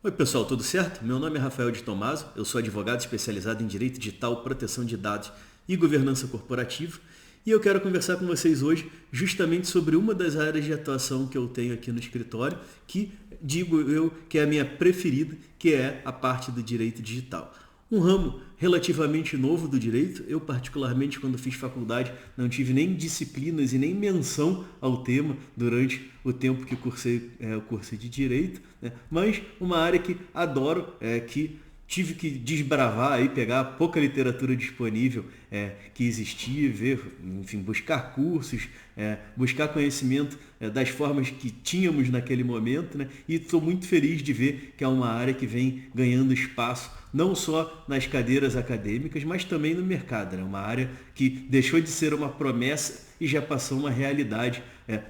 Oi pessoal, tudo certo? Meu nome é Rafael de Tomaso, eu sou advogado especializado em Direito Digital, Proteção de Dados e Governança Corporativa e eu quero conversar com vocês hoje justamente sobre uma das áreas de atuação que eu tenho aqui no escritório, que digo eu que é a minha preferida, que é a parte do Direito Digital. Um ramo relativamente novo do direito, eu particularmente quando fiz faculdade não tive nem disciplinas e nem menção ao tema durante o tempo que cursei o curso de direito, né? Mas uma área que adoro, que tive que desbravar aí, pegar a pouca literatura disponível que existia, ver, enfim, buscar cursos, buscar conhecimento das formas que tínhamos naquele momento, né? E estou muito feliz de ver que é uma área que vem ganhando espaço, não só nas cadeiras acadêmicas, mas também no mercado, né? Uma área que deixou de ser uma promessa e já passou uma realidade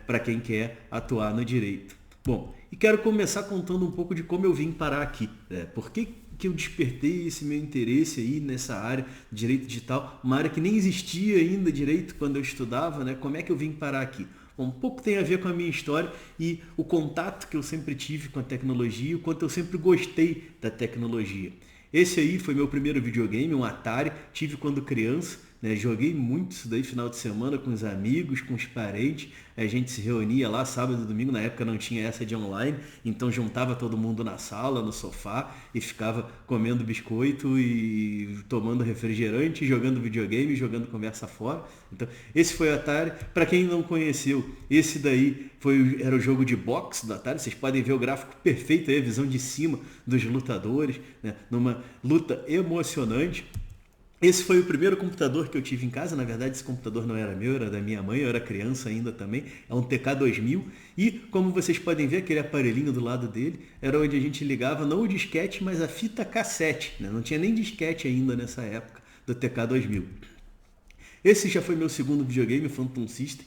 para quem quer atuar no direito. Bom, e quero começar contando um pouco de como eu vim parar aqui. Por que eu despertei esse meu interesse aí nessa área de direito digital, uma área que nem existia ainda direito quando eu estudava, né? Como é que eu vim parar aqui? Bom, um pouco tem a ver com a minha história e o contato que eu sempre tive com a tecnologia, o quanto eu sempre gostei da tecnologia. Esse aí foi meu primeiro videogame, um Atari, tive quando criança, né? Joguei muito isso daí final de semana com os amigos, com os parentes, a gente se reunia lá sábado e domingo, na época não tinha essa de online, então juntava todo mundo na sala, no sofá e ficava comendo biscoito e tomando refrigerante, jogando videogame, jogando conversa fora. Então, esse foi o Atari. Para quem não conheceu, esse daí era o jogo de boxe do Atari. Vocês podem ver o gráfico perfeito aí, a visão de cima dos lutadores, né? Numa luta emocionante. Esse foi o primeiro computador que eu tive em casa. Na verdade, esse computador não era meu, era da minha mãe, eu era criança ainda também. É um TK2000 e, como vocês podem ver, aquele aparelhinho do lado dele era onde a gente ligava não o disquete, mas a fita cassete, né? Não tinha nem disquete ainda nessa época do TK2000. Esse já foi meu segundo videogame, Phantom System,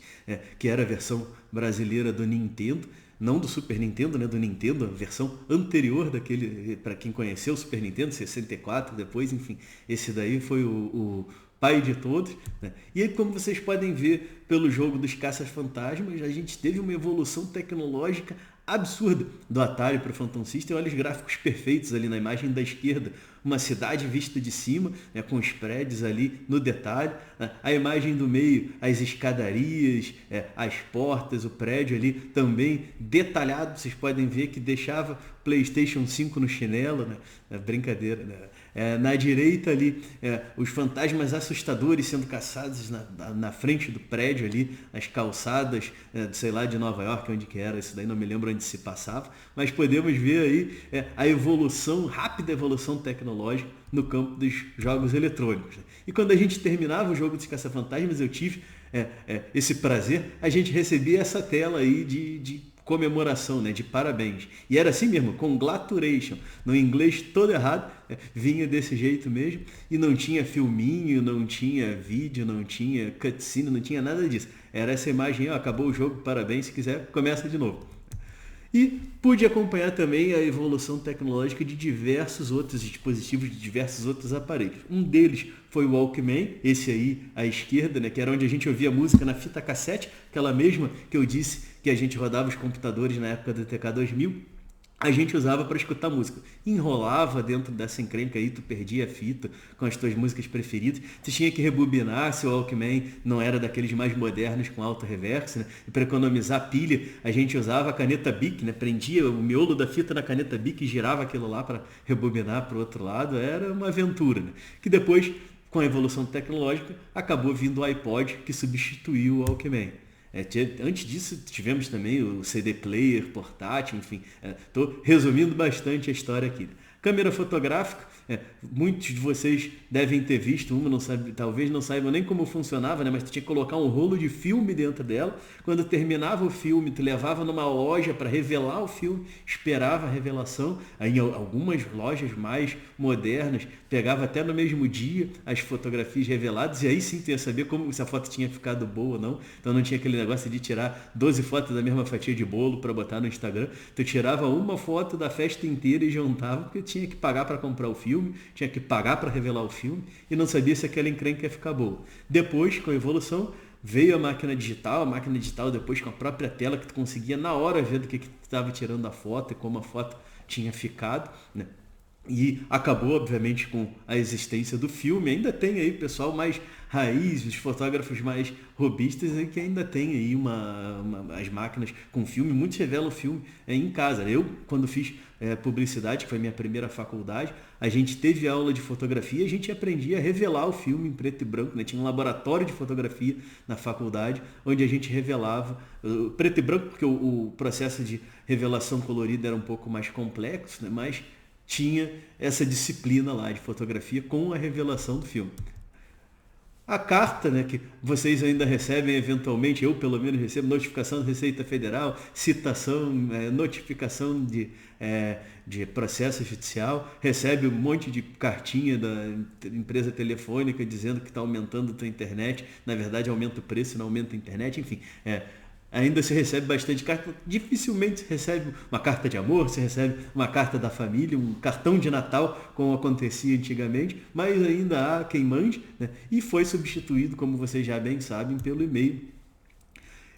que era a versão brasileira do Nintendo. Não do Super Nintendo, né? Do Nintendo, a versão anterior daquele, para quem conheceu o Super Nintendo, 64, depois, enfim, esse daí foi o pai de todos, né? E aí, como vocês podem ver pelo jogo dos Caça-Fantasmas, a gente teve uma evolução tecnológica absurda do Atari para o Phantom System. Olha os gráficos perfeitos ali na imagem da esquerda, uma cidade vista de cima, né, com os prédios ali no detalhe, né? A imagem do meio, as escadarias, as portas, o prédio ali também detalhado. Vocês podem ver que deixava PlayStation 5 no chinelo, né? Brincadeira, né? Na direita ali, os fantasmas assustadores sendo caçados na frente do prédio ali, as calçadas, sei lá, de Nova York, onde que era, isso daí não me lembro onde se passava, mas podemos ver aí a evolução, rápida evolução tecnológica no campo dos jogos eletrônicos, né? E quando a gente terminava o jogo dos Caça-Fantasmas, eu tive esse prazer, a gente recebia essa tela aí de comemoração, né, de parabéns. E era assim mesmo, congratulation, no inglês todo errado, vinha desse jeito mesmo, e não tinha filminho, não tinha vídeo, não tinha cutscene, não tinha nada disso. Era essa imagem, acabou o jogo, parabéns, se quiser, começa de novo. E pude acompanhar também a evolução tecnológica de diversos outros dispositivos, de diversos outros aparelhos. Um deles foi o Walkman, esse aí à esquerda, né, que era onde a gente ouvia música na fita cassete, aquela mesma que eu disse que a gente rodava os computadores na época do TK2000. A gente usava para escutar música. Enrolava dentro dessa encrenca aí, tu perdia a fita com as tuas músicas preferidas. Tu tinha que rebobinar, se o Walkman não era daqueles mais modernos com alto reverso, né? E para economizar pilha, a gente usava a caneta Bic, né? Prendia o miolo da fita na caneta Bic e girava aquilo lá para rebobinar para o outro lado. Era uma aventura, né? Que depois, com a evolução tecnológica, acabou vindo o iPod, que substituiu o Walkman. Antes disso, tivemos também o CD player, portátil, enfim. Estou resumindo bastante a história aqui. Câmera fotográfica, muitos de vocês devem ter visto uma, não sabe, talvez não saibam nem como funcionava, né? Mas tu tinha que colocar um rolo de filme dentro dela. Quando terminava o filme, tu levava numa loja para revelar o filme, esperava a revelação. Aí, em algumas lojas mais modernas, pegava até no mesmo dia as fotografias reveladas, e aí sim tu ia saber como se a foto tinha ficado boa ou não. Então não tinha aquele negócio de tirar 12 fotos da mesma fatia de bolo para botar no Instagram. Tu tirava uma foto da festa inteira e juntava, porque tinha que pagar para comprar o filme, tinha que pagar para revelar o filme, e não sabia se aquela encrenca ia ficar boa. Depois, com a evolução, veio a máquina digital depois com a própria tela, que tu conseguia na hora ver do que tu estava tirando a foto e como a foto tinha ficado, né? E acabou, obviamente, com a existência do filme. Ainda tem aí pessoal mais raiz, os fotógrafos mais robistas, que ainda tem aí as máquinas com filme. Muitos revelam o filme em casa. Eu, quando fiz publicidade, que foi minha primeira faculdade, a gente teve aula de fotografia, a gente aprendia a revelar o filme em preto e branco, né? Tinha um laboratório de fotografia na faculdade, onde a gente revelava preto e branco, porque o processo de revelação colorida era um pouco mais complexo, né? Mas tinha essa disciplina lá de fotografia com a revelação do filme. A carta, né, que vocês ainda recebem eventualmente, eu pelo menos recebo notificação da Receita Federal, citação, notificação de processo judicial, recebe um monte de cartinha da empresa telefônica dizendo que está aumentando a tua internet, na verdade aumenta o preço, não aumenta a internet, enfim. Ainda se recebe bastante carta, dificilmente se recebe uma carta de amor, se recebe uma carta da família, um cartão de Natal, como acontecia antigamente, mas ainda há quem mande, né? E foi substituído, como vocês já bem sabem, pelo e-mail.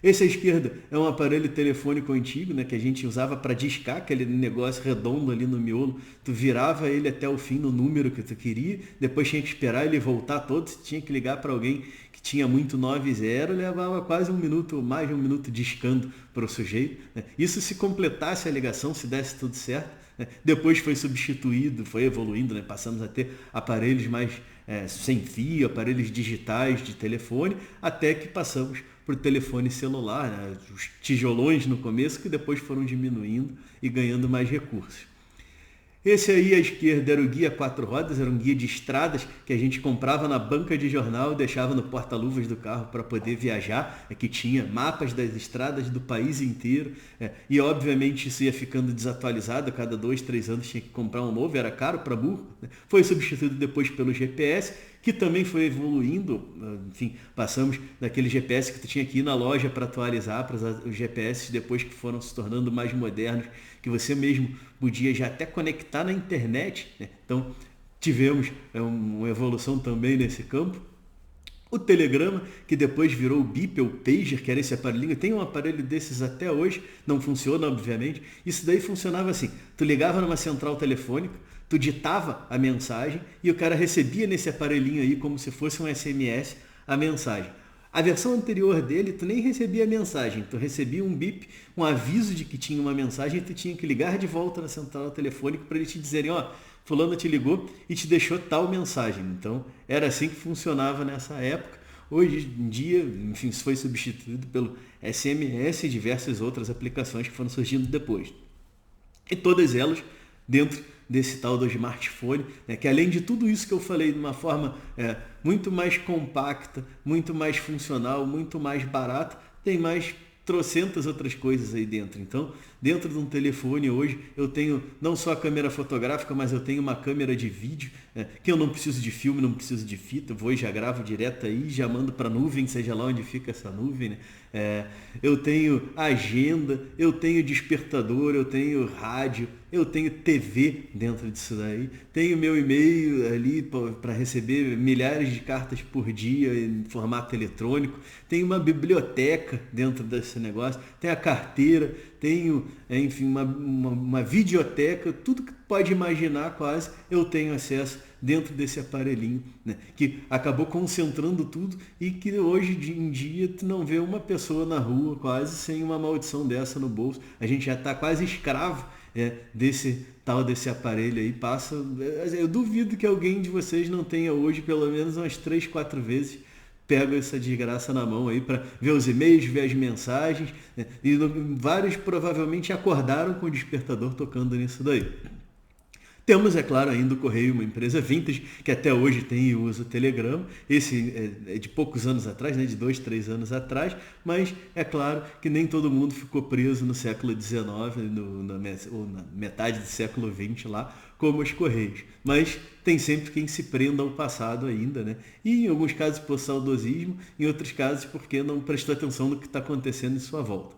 Esse à esquerda é um aparelho telefônico antigo, né, que a gente usava para discar, aquele negócio redondo ali no miolo. Tu virava ele até o fim no número que tu queria, depois tinha que esperar ele voltar todo, tinha que ligar para alguém que tinha muito 90, levava quase um minuto, mais de um minuto discando para o sujeito, né? Isso se completasse a ligação, se desse tudo certo, né? Depois foi substituído, foi evoluindo, né? Passamos a ter aparelhos mais sem fio, aparelhos digitais de telefone, até que passamos para o telefone celular, né? Os tijolões no começo, que depois foram diminuindo e ganhando mais recursos. Esse aí à esquerda era o guia 4 rodas, era um guia de estradas que a gente comprava na banca de jornal, deixava no porta-luvas do carro para poder viajar, que tinha mapas das estradas do país inteiro, e obviamente isso ia ficando desatualizado, a cada 2, 3 anos tinha que comprar um novo, era caro para burro, né? Foi substituído depois pelo GPS, que também foi evoluindo, enfim, passamos daquele GPS que tu tinha que ir na loja para atualizar, para os GPS depois que foram se tornando mais modernos, que você mesmo podia já até conectar na internet, né? Então tivemos uma evolução também nesse campo. O telegrama, que depois virou o beeper, o pager, que era esse aparelhinho, tem um aparelho desses até hoje, não funciona obviamente. Isso daí funcionava assim, tu ligava numa central telefônica, tu ditava a mensagem e o cara recebia nesse aparelhinho aí como se fosse um SMS a mensagem. A versão anterior dele, tu nem recebia a mensagem, tu recebia um bip, um aviso de que tinha uma mensagem e tu tinha que ligar de volta na central telefônica para eles te dizerem, fulano te ligou e te deixou tal mensagem. Então, era assim que funcionava nessa época. Hoje em dia, enfim, isso foi substituído pelo SMS e diversas outras aplicações que foram surgindo depois. E todas elas dentro desse tal do smartphone, né, que além de tudo isso que eu falei, de uma forma muito mais compacta, muito mais funcional, muito mais barata, tem mais trocentas outras coisas aí dentro. Então, dentro de um telefone hoje, eu tenho não só a câmera fotográfica, mas eu tenho uma câmera de vídeo, que eu não preciso de filme, não preciso de fita, eu vou e já gravo direto aí, já mando para a nuvem, seja lá onde fica essa nuvem, né? Eu tenho agenda, eu tenho despertador, eu tenho rádio, eu tenho TV dentro disso daí, tenho meu e-mail ali para receber milhares de cartas por dia em formato eletrônico, tenho uma biblioteca dentro desse negócio, tenho a carteira, tenho, enfim, uma videoteca, tudo que pode imaginar quase, eu tenho acesso dentro desse aparelhinho, né? Que acabou concentrando tudo e que hoje em dia tu não vê uma pessoa na rua quase sem uma maldição dessa no bolso. A gente já está quase escravo desse aparelho aí. Eu duvido que alguém de vocês não tenha hoje pelo menos umas 3, 4 vezes pego essa desgraça na mão aí para ver os e-mails, ver as mensagens, né? E vários provavelmente acordaram com o despertador tocando nisso daí. Temos, é claro, ainda o Correio, uma empresa vintage, que até hoje tem e usa o Telegram. Esse é de poucos anos atrás, né, de 2, 3 anos atrás, mas é claro que nem todo mundo ficou preso no século XIX, ou na metade do século XX lá, como os Correios. Mas tem sempre quem se prenda ao passado ainda, né? E em alguns casos por saudosismo, em outros casos porque não prestou atenção no que está acontecendo em sua volta.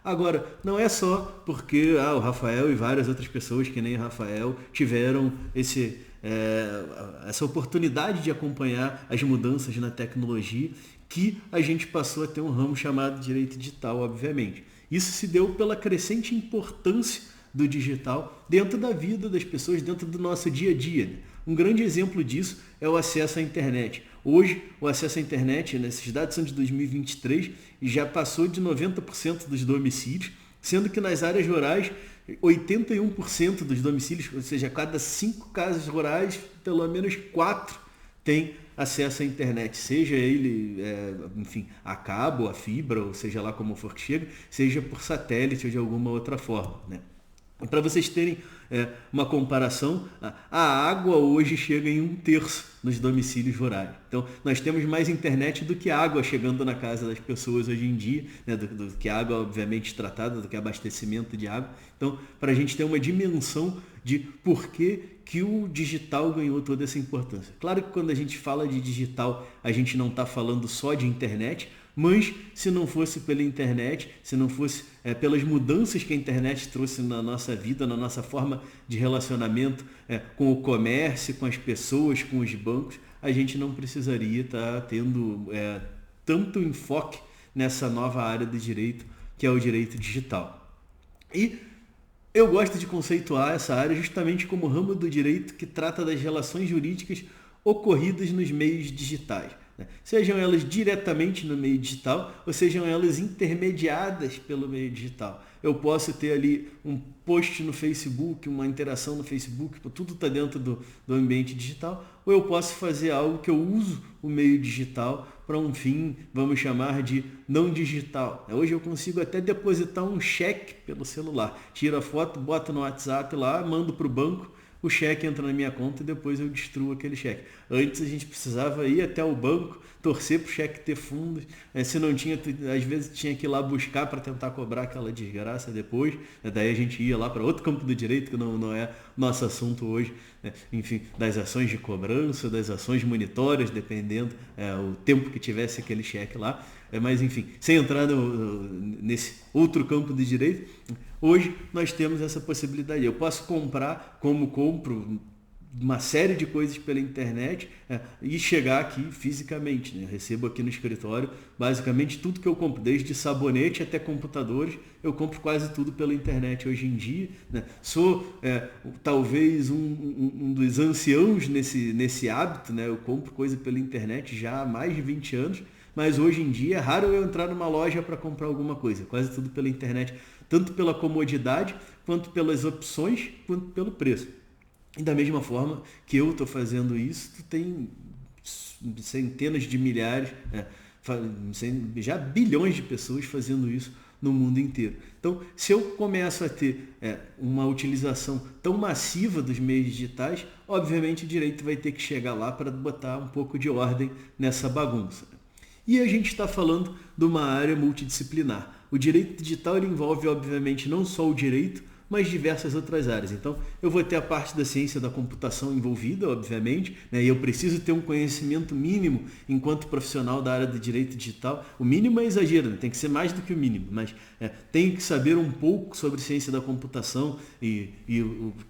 Agora, não é só porque o Rafael e várias outras pessoas que nem o Rafael tiveram essa oportunidade de acompanhar as mudanças na tecnologia que a gente passou a ter um ramo chamado direito digital, obviamente. Isso se deu pela crescente importância do digital dentro da vida das pessoas, dentro do nosso dia a dia, né? Um grande exemplo disso é o acesso à internet. Hoje, o acesso à internet, né, esses dados são de 2023, e já passou de 90% dos domicílios, sendo que nas áreas rurais, 81% dos domicílios, ou seja, a cada 5 casas rurais, pelo menos 4 têm acesso à internet, seja ele, enfim, a cabo, a fibra, ou seja lá como for que chega, seja por satélite ou de alguma outra forma, né? Para vocês terem uma comparação, a água hoje chega em 1/3 nos domicílios rurais. Então, nós temos mais internet do que água chegando na casa das pessoas hoje em dia, né? do que água, obviamente, tratada, do que abastecimento de água. Então, para a gente ter uma dimensão de por que o digital ganhou toda essa importância. Claro que quando a gente fala de digital, a gente não está falando só de internet, mas se não fosse pela internet, se não fosse pelas mudanças que a internet trouxe na nossa vida, na nossa forma de relacionamento com o comércio, com as pessoas, com os bancos, a gente não precisaria estar tendo tanto enfoque nessa nova área do direito, que é o direito digital. E eu gosto de conceituar essa área justamente como ramo do direito que trata das relações jurídicas ocorridas nos meios digitais, né? Sejam elas diretamente no meio digital ou sejam elas intermediadas pelo meio digital. Eu posso ter ali um post no Facebook, uma interação no Facebook, tudo está dentro do ambiente digital, ou eu posso fazer algo que eu uso o meio digital para um fim, vamos chamar de não digital. Hoje eu consigo até depositar um cheque pelo celular. Tiro a foto, boto no WhatsApp lá, mando para o banco, o cheque entra na minha conta e depois eu destruo aquele cheque. Antes a gente precisava ir até o banco, torcer para o cheque ter fundos. Se não tinha, às vezes tinha que ir lá buscar para tentar cobrar aquela desgraça depois. Daí a gente ia lá para outro campo do direito, que não é nosso assunto hoje. Enfim, das ações de cobrança, das ações monitórias, dependendo o tempo que tivesse aquele cheque lá. Mas enfim, sem entrar nesse outro campo de direito, hoje nós temos essa possibilidade. Eu posso comprar, como compro uma série de coisas pela internet e chegar aqui fisicamente, né? Eu recebo aqui no escritório basicamente tudo que eu compro, desde sabonete até computadores, eu compro quase tudo pela internet hoje em dia, né? Sou talvez um dos anciãos nesse hábito, né? Eu compro coisa pela internet já há mais de 20 anos, mas hoje em dia é raro eu entrar numa loja para comprar alguma coisa, quase tudo pela internet, tanto pela comodidade, quanto pelas opções, quanto pelo preço. E da mesma forma que eu estou fazendo isso, tu tem centenas de milhares, já bilhões de pessoas fazendo isso no mundo inteiro. Então, se eu começo a ter uma utilização tão massiva dos meios digitais, obviamente o direito vai ter que chegar lá para botar um pouco de ordem nessa bagunça. E a gente está falando de uma área multidisciplinar. O direito digital ele envolve, obviamente, não só o direito, mas diversas outras áreas. Então, eu vou ter a parte da ciência da computação envolvida, obviamente, né? E eu preciso ter um conhecimento mínimo enquanto profissional da área do direito digital. O mínimo é exagero, né? Tem que ser mais do que o mínimo, mas tenho que saber um pouco sobre ciência da computação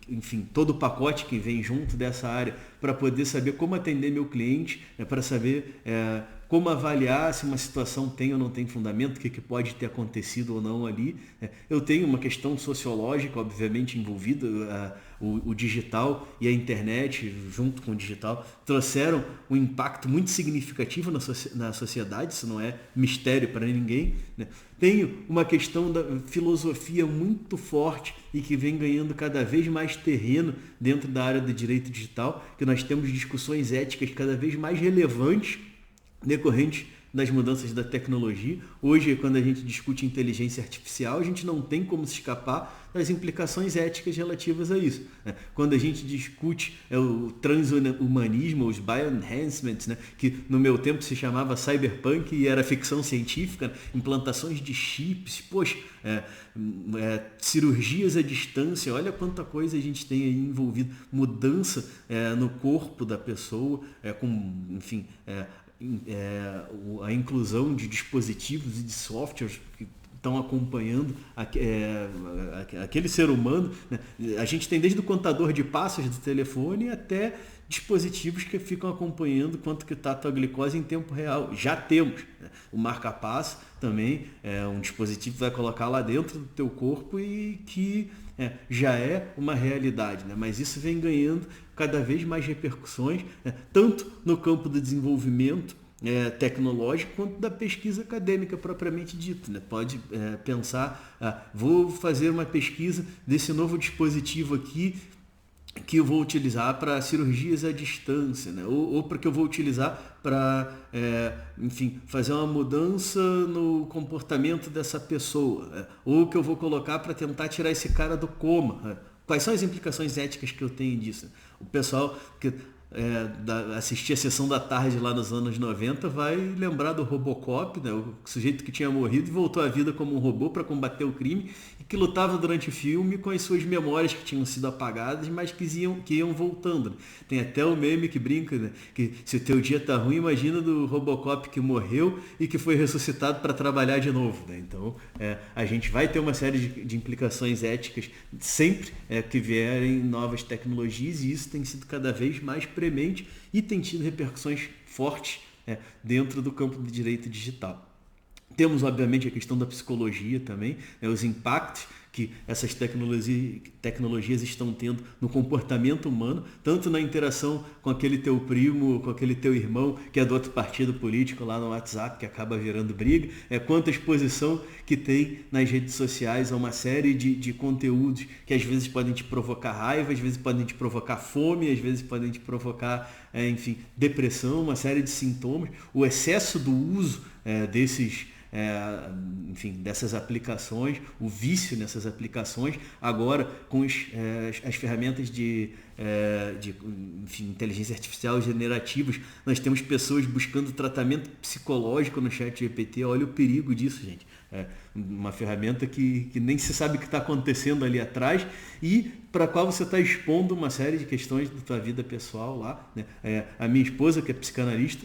enfim, todo o pacote que vem junto dessa área para poder saber como atender meu cliente, para saber como avaliar se uma situação tem ou não tem fundamento, o que pode ter acontecido ou não ali. Eu tenho uma questão sociológica, obviamente, envolvida. O digital e a internet, junto com o digital, trouxeram um impacto muito significativo na sociedade, isso não é mistério para ninguém, né? Tenho uma questão da filosofia muito forte e que vem ganhando cada vez mais terreno dentro da área do direito digital, que nós temos discussões éticas cada vez mais relevantes decorrentes das mudanças da tecnologia. Hoje, quando a gente discute inteligência artificial, a gente não tem como se escapar das implicações éticas relativas a isso, né? Quando a gente discute o transhumanismo, os bioenhancements, né? Que no meu tempo se chamava cyberpunk e era ficção científica, implantações de chips, poxa, cirurgias à distância, olha quanta coisa a gente tem aí envolvido, mudança no corpo da pessoa, enfim, a inclusão de dispositivos e de softwares que estão acompanhando aquele ser humano, né? A gente tem desde o contador de passos do telefone até dispositivos que ficam acompanhando quanto que está a tua glicose em tempo real. Já temos, né? O marca-passo também é um dispositivo que vai colocar lá dentro do teu corpo e que já é uma realidade, né? Mas isso vem ganhando cada vez mais repercussões, né? Tanto no campo do desenvolvimento tecnológico quanto da pesquisa acadêmica propriamente dita, né? Pode pensar, vou fazer uma pesquisa desse novo dispositivo aqui que eu vou utilizar para cirurgias à distância, né? Ou para que eu vou utilizar para, enfim, fazer uma mudança no comportamento dessa pessoa, né? Ou que eu vou colocar para tentar tirar esse cara do coma, né? Quais são as implicações éticas que eu tenho disso? O pessoal que assistir a sessão da tarde lá nos anos 90 vai lembrar do Robocop, né? O sujeito que tinha morrido e voltou à vida como um robô para combater o crime e que lutava durante o filme com as suas memórias que tinham sido apagadas, mas que iam voltando, né? Tem até o meme que brinca, né? Que se o teu dia tá ruim, imagina do Robocop que morreu e que foi ressuscitado para trabalhar de novo, né? Então a gente vai ter uma série de implicações éticas sempre que vierem novas tecnologias, e isso tem sido cada vez mais premente e tem tido repercussões fortes dentro do campo do direito digital. Temos, obviamente, a questão da psicologia também, né, os impactos que essas tecnologias estão tendo no comportamento humano, tanto na interação com aquele teu primo, com aquele teu irmão que é do outro partido político lá no WhatsApp, que acaba virando briga, quanto a exposição que tem nas redes sociais a uma série de conteúdos que às vezes podem te provocar raiva, às vezes podem te provocar fome, às vezes podem te provocar, enfim, depressão, uma série de sintomas. O excesso do uso dessas aplicações, o vício nessas aplicações, agora com as ferramentas de inteligência artificial generativas, nós temos pessoas buscando tratamento psicológico no ChatGPT. Olha o perigo disso, gente. Uma ferramenta que nem se sabe o que está acontecendo ali atrás e para a qual você está expondo uma série de questões da tua vida pessoal lá, né? A minha esposa, que é psicanalista,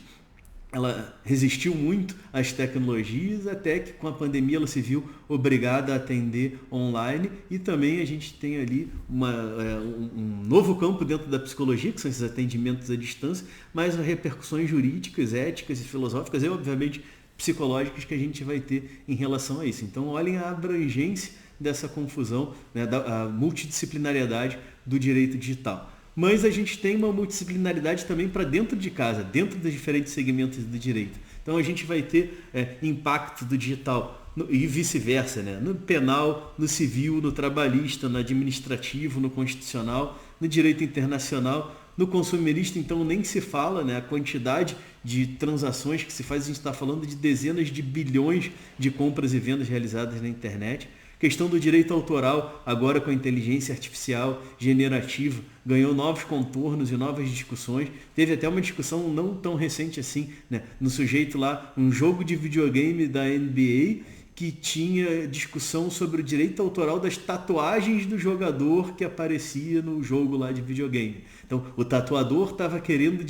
ela resistiu muito às tecnologias, até que com a pandemia ela se viu obrigada a atender online, e também a gente tem ali um novo campo dentro da psicologia, que são esses atendimentos à distância, mas as repercussões jurídicas, éticas e filosóficas e, obviamente, psicológicas que a gente vai ter em relação a isso. Então, olhem a abrangência dessa confusão, né, a multidisciplinariedade do direito digital. Mas a gente tem uma multidisciplinaridade também para dentro de casa, dentro dos diferentes segmentos do direito. Então a gente vai ter impacto do digital e vice-versa, né? No penal, no civil, no trabalhista, no administrativo, no constitucional, no direito internacional, no consumerista. Então nem se fala, né? A quantidade de transações que se faz, a gente está falando de dezenas de bilhões de compras e vendas realizadas na internet. Questão do direito autoral, agora com a inteligência artificial generativa, ganhou novos contornos e novas discussões. Teve até uma discussão não tão recente assim, né, no sujeito lá, um jogo de videogame da NBA, que tinha discussão sobre o direito autoral das tatuagens do jogador que aparecia no jogo lá de videogame. Então, o tatuador estava querendo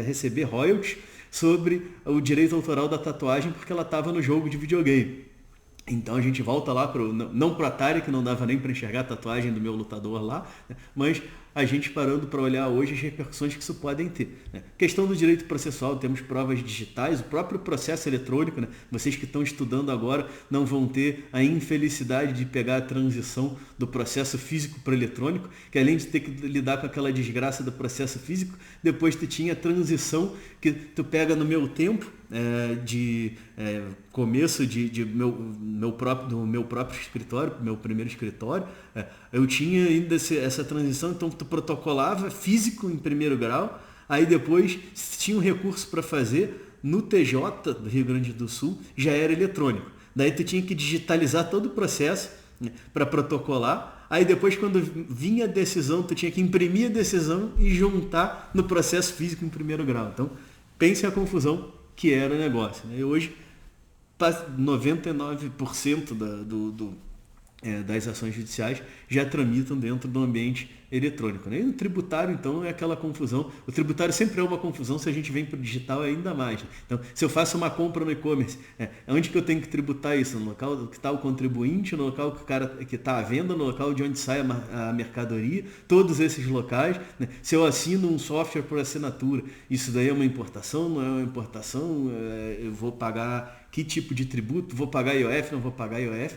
receber royalties sobre o direito autoral da tatuagem porque ela estava no jogo de videogame. Então a gente volta lá, não para o Atari, que não dava nem para enxergar a tatuagem do meu lutador lá, né? Mas a gente parando para olhar hoje as repercussões que isso podem ter, né? Questão do direito processual, temos provas digitais, o próprio processo eletrônico, né? Vocês que estão estudando agora não vão ter a infelicidade de pegar a transição do processo físico para o eletrônico, que além de ter que lidar com aquela desgraça do processo físico, depois tu tinha a transição que tu pega no meu tempo, começo do meu próprio escritório, meu primeiro escritório, eu tinha ainda essa transição, então tu protocolava físico em primeiro grau, aí depois tinha um recurso para fazer no TJ do Rio Grande do Sul, já era eletrônico. Daí tu tinha que digitalizar todo o processo, né, para protocolar, aí depois quando vinha a decisão, tu tinha que imprimir a decisão e juntar no processo físico em primeiro grau. Então, pense a confusão que era o negócio, né? E hoje, 99% das ações judiciais já tramitam dentro do ambiente eletrônico, né? E no tributário, então, é aquela confusão. O tributário sempre é uma confusão, se a gente vem para o digital é ainda mais. Então, se eu faço uma compra no e-commerce, onde que eu tenho que tributar isso? No local que está o contribuinte, no local que o cara que está à venda, no local de onde sai a mercadoria, todos esses locais, né? Se eu assino um software por assinatura, isso daí é uma importação, não é uma importação? Eu vou pagar que tipo de tributo? Vou pagar IOF, não vou pagar IOF?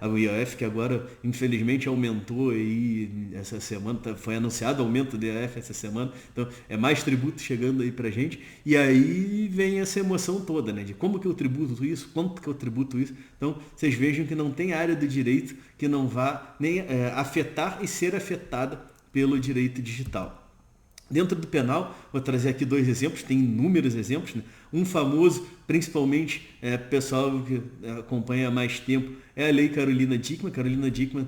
O IOF que agora, infelizmente, aumentou aí essa semana, foi anunciado o aumento do IOF essa semana, então é mais tributo chegando aí pra gente, e aí vem essa emoção toda, né, de como que eu tributo isso, quanto que eu tributo isso. Então, vocês vejam que não tem área do direito que não vá nem afetar e ser afetada pelo direito digital. Dentro do penal, vou trazer aqui 2 exemplos, tem inúmeros exemplos, né? Um famoso, principalmente pessoal que acompanha há mais tempo, é a Lei Carolina Dickmann. Carolina Dickmann,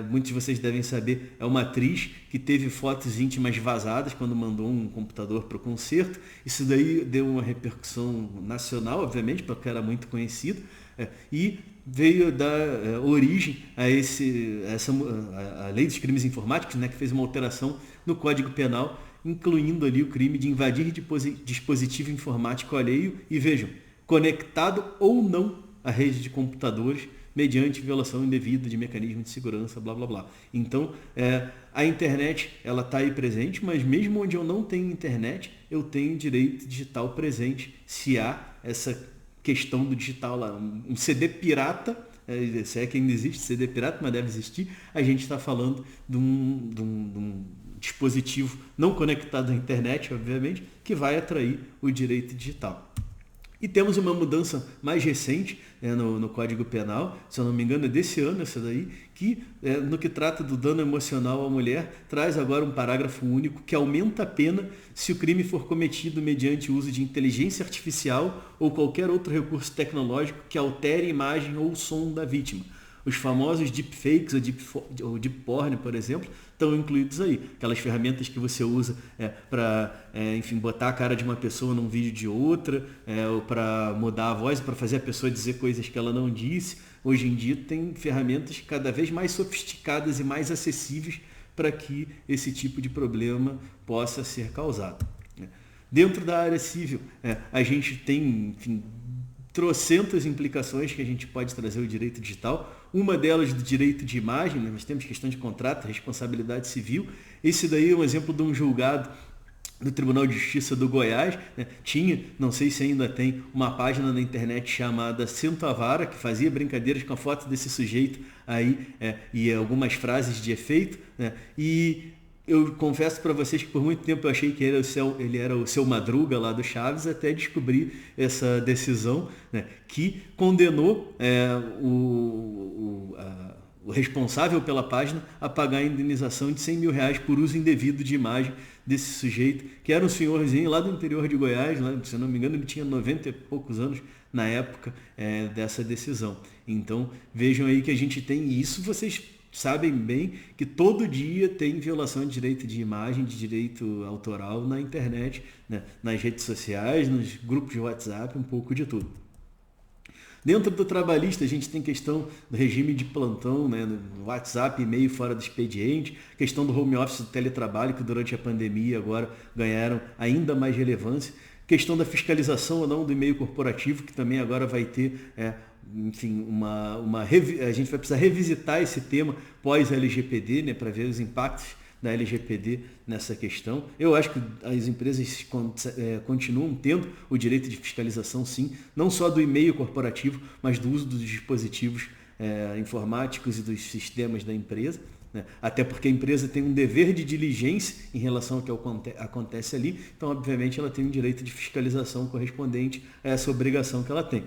muitos de vocês devem saber, é uma atriz que teve fotos íntimas vazadas quando mandou um computador para o concerto. Isso daí deu uma repercussão nacional, obviamente, porque era muito conhecido, e veio dar origem a Lei dos Crimes Informáticos, né, que fez uma alteração no Código Penal, incluindo ali o crime de invadir dispositivo informático alheio e, vejam, conectado ou não à rede de computadores mediante violação indevida de mecanismo de segurança, blá, blá, blá. Então, a internet, ela está aí presente, mas mesmo onde eu não tenho internet, eu tenho direito digital presente, se há essa questão do digital lá. Um CD pirata, se é que ainda existe CD pirata, mas deve existir, a gente está falando de um dispositivo não conectado à internet, obviamente, que vai atrair o direito digital. E temos uma mudança mais recente no Código Penal, se eu não me engano é desse ano essa daí, que no que trata do dano emocional à mulher, traz agora um parágrafo único que aumenta a pena se o crime for cometido mediante o uso de inteligência artificial ou qualquer outro recurso tecnológico que altere a imagem ou o som da vítima. Os famosos deepfakes ou deep porn, por exemplo, estão incluídos aí. Aquelas ferramentas que você usa para, botar a cara de uma pessoa num vídeo de outra, ou para mudar a voz, para fazer a pessoa dizer coisas que ela não disse. Hoje em dia tem ferramentas cada vez mais sofisticadas e mais acessíveis para que esse tipo de problema possa ser causado. Dentro da área civil, a gente tem, trocentas implicações que a gente pode trazer ao direito digital. Uma delas do direito de imagem, né? Nós temos questão de contrato, responsabilidade civil. Esse daí é um exemplo de um julgado do Tribunal de Justiça do Goiás, né? Tinha, não sei se ainda tem, uma página na internet chamada Sento a Vara, que fazia brincadeiras com a foto desse sujeito aí, e algumas frases de efeito, né? E eu confesso para vocês que por muito tempo eu achei que ele era o seu Madruga lá do Chaves, até descobrir essa decisão, né, que condenou o responsável pela página a pagar a indenização de R$100 mil por uso indevido de imagem desse sujeito, que era um senhorzinho lá do interior de Goiás, né, se eu não me engano ele tinha 90 e poucos anos na época dessa decisão. Então vejam aí que a gente tem isso, vocês sabem bem que todo dia tem violação de direito de imagem, de direito autoral na internet, né? Nas redes sociais, nos grupos de WhatsApp, um pouco de tudo. Dentro do trabalhista, a gente tem questão do regime de plantão, né? No WhatsApp, e-mail fora do expediente, questão do home office, do teletrabalho, que durante a pandemia agora ganharam ainda mais relevância, questão da fiscalização ou não do e-mail corporativo, que também agora vai ter a gente vai precisar revisitar esse tema pós-LGPD, né, para ver os impactos da LGPD nessa questão. Eu acho que as empresas continuam tendo o direito de fiscalização, sim, não só do e-mail corporativo, mas do uso dos dispositivos informáticos e dos sistemas da empresa, né? Até porque a empresa tem um dever de diligência em relação ao que acontece ali, então, obviamente, ela tem um direito de fiscalização correspondente a essa obrigação que ela tem.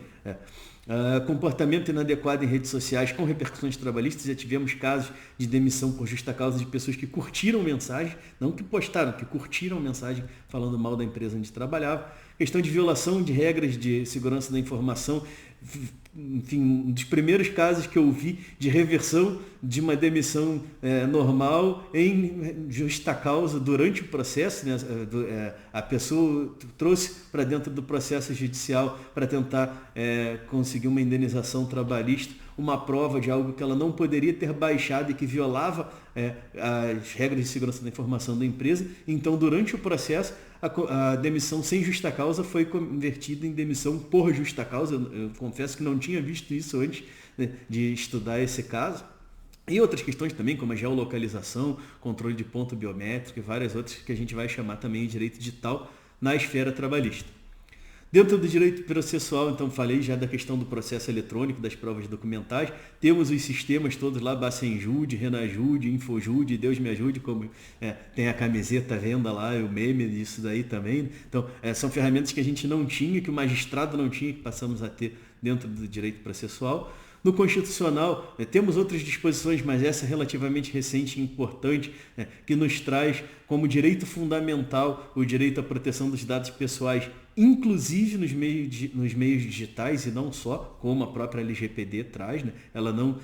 Comportamento inadequado em redes sociais com repercussões trabalhistas, já tivemos casos de demissão por justa causa de pessoas que curtiram mensagem, não que postaram, que curtiram mensagem falando mal da empresa onde trabalhava. Questão de violação de regras de segurança da informação, enfim, um dos primeiros casos que eu vi de reversão de uma demissão normal em justa causa durante o processo, né? A pessoa trouxe para dentro do processo judicial para tentar conseguir uma indenização trabalhista uma prova de algo que ela não poderia ter baixado e que violava as regras de segurança da informação da empresa. Então, durante o processo, a demissão sem justa causa foi convertida em demissão por justa causa. Eu confesso que não tinha visto isso antes, né, de estudar esse caso. E outras questões também, como a geolocalização, controle de ponto biométrico e várias outras que a gente vai chamar também de direito digital na esfera trabalhista. Dentro do direito processual, então, falei já da questão do processo eletrônico, das provas documentais. Temos os sistemas todos lá, Bacenjude, Renajude, Infojude, Deus me ajude, como tem a camiseta à venda lá, o meme disso daí também. Então, são ferramentas que a gente não tinha, que o magistrado não tinha, que passamos a ter dentro do direito processual. No Constitucional, temos outras disposições, mas essa é relativamente recente e importante, que nos traz como direito fundamental o direito à proteção dos dados pessoais, inclusive nos meios digitais e não só, como a própria LGPD traz, né? Ela não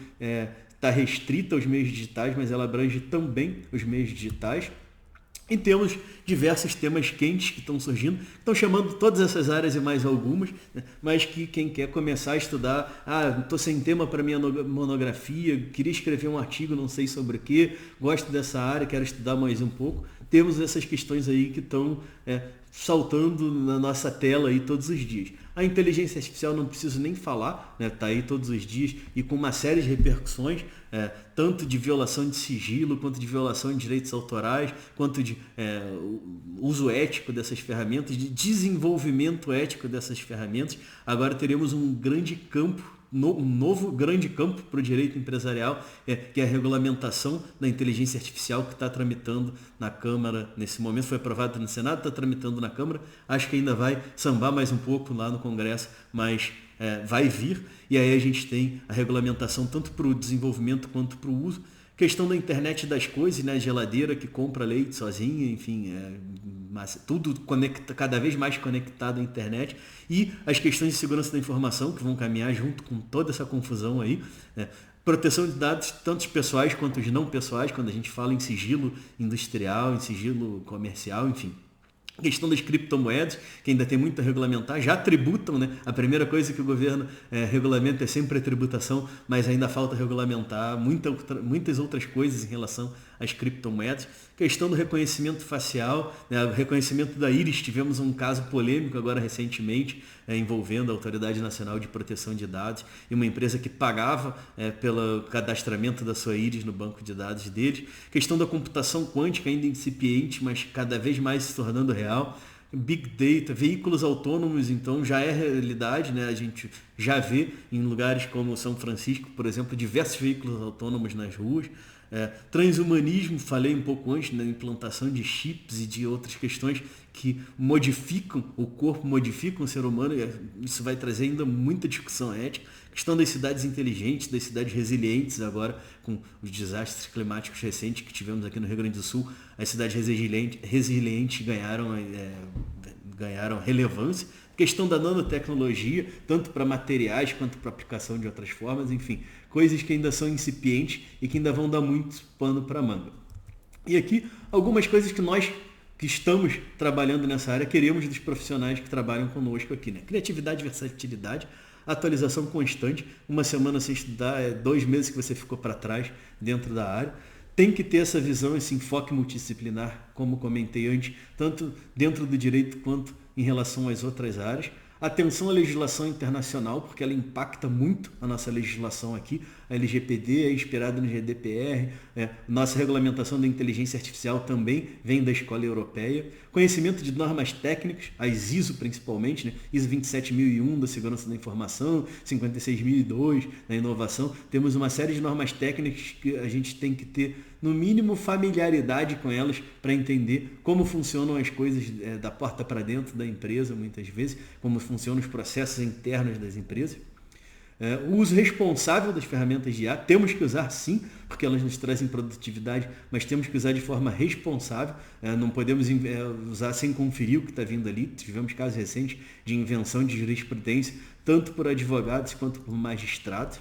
está restrita aos meios digitais, mas ela abrange também os meios digitais. E temos diversos temas quentes que estão surgindo, estão chamando todas essas áreas e mais algumas, né? Mas que quem quer começar a estudar, estou sem tema para minha monografia, queria escrever um artigo, não sei sobre o que, gosto dessa área, quero estudar mais um pouco. Temos essas questões aí que estão saltando na nossa tela aí todos os dias. A inteligência artificial não preciso nem falar, né? Está aí todos os dias e com uma série de repercussões, tanto de violação de sigilo, quanto de violação de direitos autorais, quanto de uso ético dessas ferramentas, de desenvolvimento ético dessas ferramentas. Agora teremos um grande campo, um novo grande campo para o direito empresarial, que é a regulamentação da inteligência artificial, que está tramitando na Câmara nesse momento. Foi aprovado no Senado, está tramitando na Câmara. Acho que ainda vai sambar mais um pouco lá no Congresso, mas vai vir. E aí a gente tem a regulamentação tanto para o desenvolvimento quanto para o uso. Questão da internet das coisas, né? Geladeira que compra leite sozinha, enfim, tudo cada vez mais conectado à internet. E as questões de segurança da informação que vão caminhar junto com toda essa confusão aí. Proteção de dados, tanto os pessoais quanto os não pessoais, quando a gente fala em sigilo industrial, em sigilo comercial, enfim. A questão das criptomoedas, que ainda tem muito a regulamentar, já tributam, né? A primeira coisa que o governo regulamenta é sempre a tributação, mas ainda falta regulamentar muitas outras coisas em relação às criptomoedas. Questão do reconhecimento facial, né? O reconhecimento da íris, tivemos um caso polêmico agora recentemente, envolvendo a Autoridade Nacional de Proteção de Dados e uma empresa que pagava pelo cadastramento da sua íris no banco de dados deles. Questão da computação quântica, ainda incipiente, mas cada vez mais se tornando real. Big Data, veículos autônomos, então já é realidade, né? A gente já vê em lugares como São Francisco, por exemplo, diversos veículos autônomos nas ruas. Transhumanismo, falei um pouco antes, na implantação de chips e de outras questões que modificam o corpo, modificam o ser humano, e isso vai trazer ainda muita discussão ética. Questão das cidades inteligentes, das cidades resilientes agora, com os desastres climáticos recentes que tivemos aqui no Rio Grande do Sul, as cidades resilientes ganharam relevância. Questão da nanotecnologia, tanto para materiais quanto para aplicação de outras formas, enfim, coisas que ainda são incipientes e que ainda vão dar muito pano para manga. E aqui, algumas coisas que nós que estamos trabalhando nessa área queremos dos profissionais que trabalham conosco aqui, né? Criatividade, versatilidade, atualização constante, uma semana sem estudar, 2 meses que você ficou para trás dentro da área. Tem que ter essa visão, esse enfoque multidisciplinar, como comentei antes, tanto dentro do direito quanto em relação às outras áreas. Atenção à legislação internacional, porque ela impacta muito a nossa legislação aqui. A LGPD é inspirada no GDPR, nossa regulamentação da inteligência artificial também vem da escola europeia. Conhecimento de normas técnicas, as ISO principalmente, né? ISO 27001 da segurança da informação, 56002 da inovação. Temos uma série de normas técnicas que a gente tem que ter, no mínimo, familiaridade com elas para entender como funcionam as coisas da porta para dentro da empresa, muitas vezes, como funcionam os processos internos das empresas. O uso responsável das ferramentas de IA, temos que usar sim, porque elas nos trazem produtividade, mas temos que usar de forma responsável, não podemos usar sem conferir o que está vindo ali. Tivemos casos recentes de invenção de jurisprudência, tanto por advogados quanto por magistrados.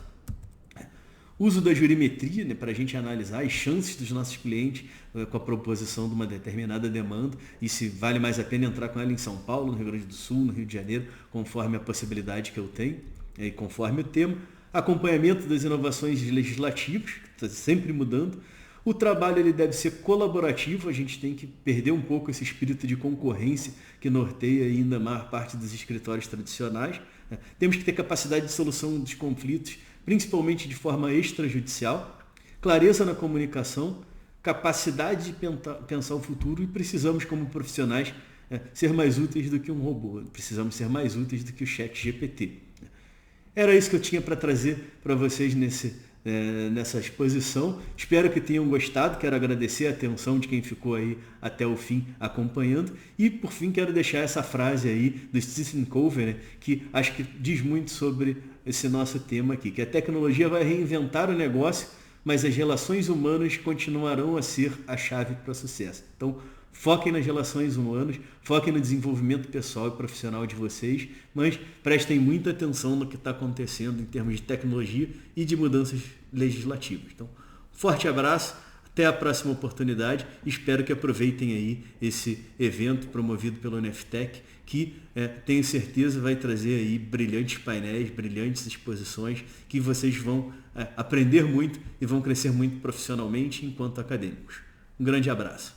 Uso da jurimetria, né, para a gente analisar as chances dos nossos clientes com a proposição de uma determinada demanda e se vale mais a pena entrar com ela em São Paulo, no Rio Grande do Sul, no Rio de Janeiro, conforme a possibilidade que eu tenho e conforme o tema. acompanhamento das inovações legislativas, que está sempre mudando. O trabalho ele deve ser colaborativo, a gente tem que perder um pouco esse espírito de concorrência que norteia ainda a maior parte dos escritórios tradicionais. Temos que ter capacidade de solução dos conflitos, principalmente de forma extrajudicial, clareza na comunicação, capacidade de pensar o futuro e precisamos, como profissionais, ser mais úteis do que um robô, precisamos ser mais úteis do que o chat GPT. Era isso que eu tinha para trazer para vocês nessa exposição. Espero que tenham gostado, quero agradecer a atenção de quem ficou aí até o fim acompanhando e, por fim, quero deixar essa frase aí do Stephen Covey, né, que acho que diz muito sobre esse nosso tema aqui, que a tecnologia vai reinventar o negócio, mas as relações humanas continuarão a ser a chave para o sucesso. Então, foquem nas relações humanas, foquem no desenvolvimento pessoal e profissional de vocês, mas prestem muita atenção no que está acontecendo em termos de tecnologia e de mudanças legislativas. Então, forte abraço, até a próxima oportunidade. Espero que aproveitem aí esse evento promovido pelo NFTech, que tenho certeza vai trazer aí brilhantes painéis, brilhantes exposições, que vocês vão aprender muito e vão crescer muito profissionalmente enquanto acadêmicos. Um grande abraço.